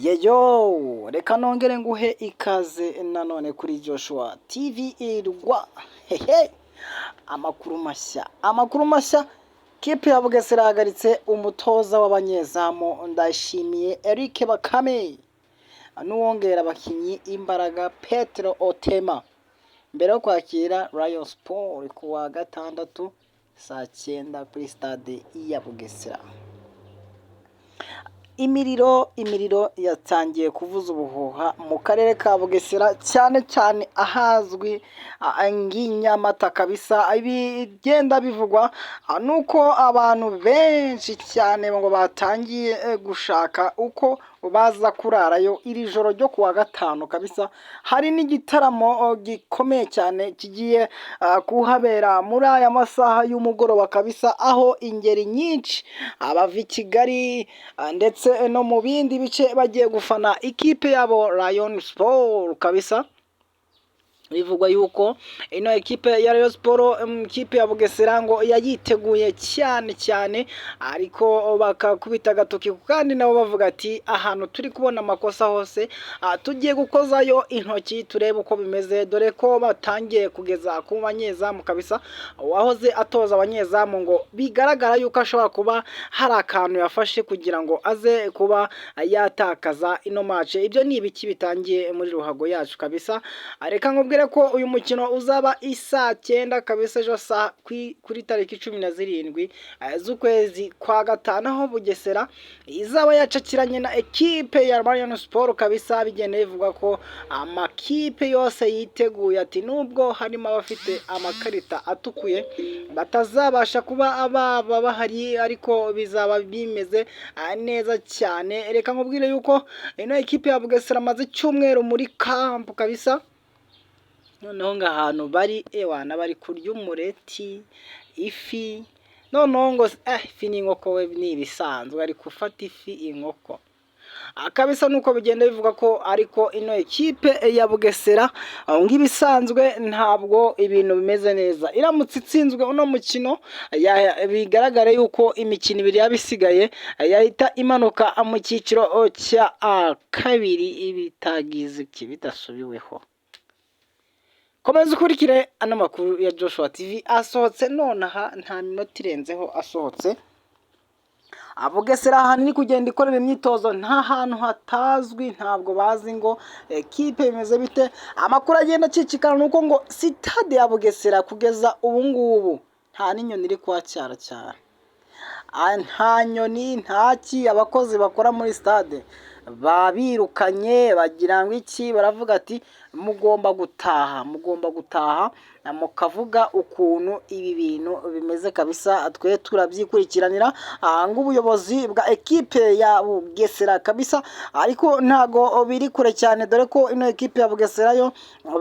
Yeyo reka nongere nguhe ikaze nanone kuri Joshua TV Rwa. Hehe, amakuru mashya kipe ya Bugesera yahagaritse umutoza w'abanyezamu Ndayishimiye Eric Bakame n'uwongera abakinyi imbaraga Petro Otema mbere yo kwakira Rayon Sport ku wa gatandatu saa 9 kuri stade ya Bugesera. Imiriro yatangiye kuvuza ubuhuha mu karere ka Bugesera, cyane cyane ahazwi nk'inyamata kabisa. Ibigenda bivugwa nuko abantu benshi cyane ngo batangiye gushaka uko baza kurarayo iri joro ryo kuwa gatanu kabisa. Hari n'igitaramo gikomeye cyane kigiye kuhabera muri aya masaha y'umugoroba kabisa, aho ingeri nyinshi abava i Kigali ndetse no mu bindi bice bagiye gufana ikipe yabo Rayon Sport kabisa. Bivugwa yuko ino ekipe ya Rayon Sport ikipe ya Bugesera ngo yayiteguye cyane ariko bakakubita agatoki kandi nabo bavuga ati ahantu turi kubona amakosa hose tugiye gukozayo intoki turebe uko bimeze, dore ko batangiye kugeza ku banyezamu kabisa. Wahoze atoza abanyezamu ngo bigaragara yuko ashobora kuba hari akantu yafashe kugira ngo aze kuba yatakaza ino match. Ibyo ni ibiki bitangiye muri ruhago yacu kabisa. Reka ngubwire ko uyu mukino uzaba isaa 9 kabisa ejo kuri tariki 17 z'ukwezi kwa gatanu, aho Bugesera izaba yacakiranye na ekipe ya Rayon Sport kabisa. Bigenda bivuga ko amakipe yose yiteguye ati nubwo harimo abafite amakarita atukuye batazabasha kuba bahari, ariko bizaba bimeze neza cyane. Reka nkubwire yuko ino ekipe ya Bugesera amaze icyumweru muri camp kabisa. Noneho ngahantu bari bari kurya umureti, ifi, noneho ngo ifi n'inkoko we ni ibisanzwe, ari gufata ifi inkoko kabisa. Nuko bigenda bivuga ko ariko ino ekipe ya Bugesera nk'ibisanzwe ntabwo ibintu bimeze neza. Iramutse itsinzwe uno mukino bigaragare yuko imikino ibiri yabisigaye yahita imanuka mu cyiciro cya kabiri bitagize bidasubiweho. Komeza ukurikire ano makuru ya Joshua TV asohotse nonaha, nta minota irenzeho asohotse. Bugesera ahanini kugenda ikorera imyitozo nta hantu hatazwi, ntabwo bazi ngo ekipe imeze bite. Amakuru agenda acicikana nuko ngo sitade ya Bugesera kugeza ubu ngubu nta n'inyoni iri kwacyara, nta nyoni ntaki. Abakozi bakora muri stade babirukanye bagira ngo iki, baravuga ati mugomba gutaha mukavuga ukuntu ibi bintu bimeze kabisa. Twe turabyikurikiranira ng'ubuyobozi bwa ekipe ya Bugesera kabisa, ariko ntago biri kure cyane, dore ko ino ekipe ya Bugesera yo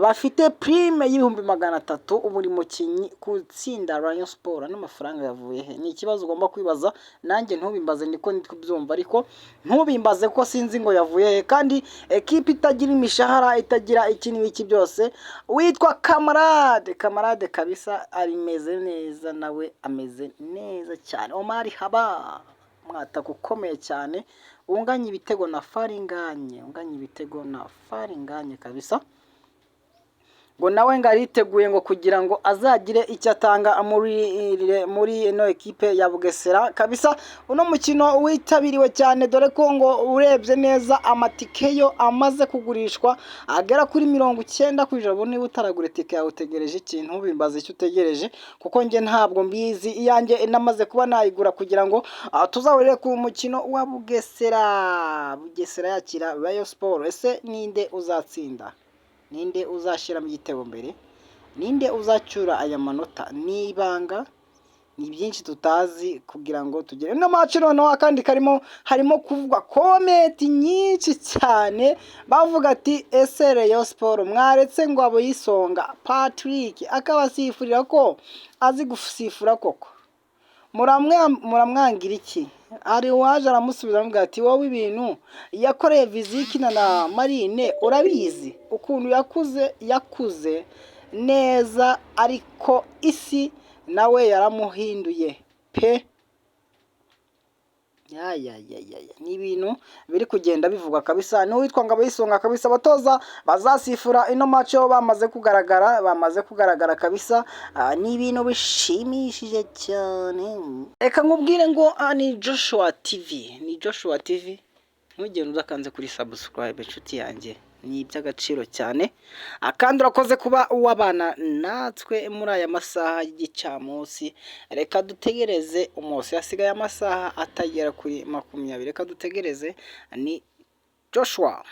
bafite prime y'ibihumbi 300 buri mukinyi gutsinda Rayon Sport. N'amafaranga yavuye he? Ni ikibazo ugomba kwibaza. Nanjye ntubimbaze niko kubyumva, ariko ntubimbaze ko sinzi ngo yavuye he. Kandi ekipe itagira imishahara, itagira ikintu iki byose, witwa Kamarade kabisa, arimeze neza, nawe ameze neza cyane. Omar Haba mwataka ukomeye cyane, unganye ibitego na Faringanye kabisa, ngo nawe ngariteguye ngo kugira ngo azagire icyo atanga muri ino ekipe ya Bugesera kabisa. Uno mukino witabiriwe cyane, dore ko ngo urebye neza amatike yo amaze kugurishwa agera kuri 90 kwijana. Niba utaragura itike yawe utegereje ikintu, bimbaze icyo utegereje, kuko nge ntabwo mbizi. Iyanjye namaze kuba nayigura kugira ngo tuzahurire ku mukino wa Bugesera yakira Rayon Sport. Ese ninde uzatsinda? Ninde uzashira mu gitebo mbere? Ninde uzacyura aya manota? Ni ibanga, ni byinshi tutazi kugira ngo tugere no match. Noneho akandi harimo kuvugwa comment nyinshi cyane, bavuga ati ese Rayon Sport mwaretse ngo abo yisonga Patrick akabasifurira ko azi gusifura koko, muramwangira iki? Ari waje aramusubiza aramubwira ati wowe ibintu yakoreye Viziki na Marine urabizi ukuntu yakuze neza, ariko isi nawe yaramuhinduye pe. ni ibintu biri kugenda bivugwa kabisa. N'uwitwa Ngabo y'Isonga kabisa, abatoza bazasifura ino maco bamaze kugaragara kabisa. Ni ibintu bishimishije cyane. Reka nkubwire ngo ni Joshua TV, ntugende udakanze kuri subscribe inshuti yanjye, ni iby'agaciro cyane. Kandi urakoze kuba wabana natwe muri aya masaha y'igicamunsi. Reka dutegereze umunsi, hasigaye amasaha atagera kuri 20. Reka dutegereze. Ni Joshua.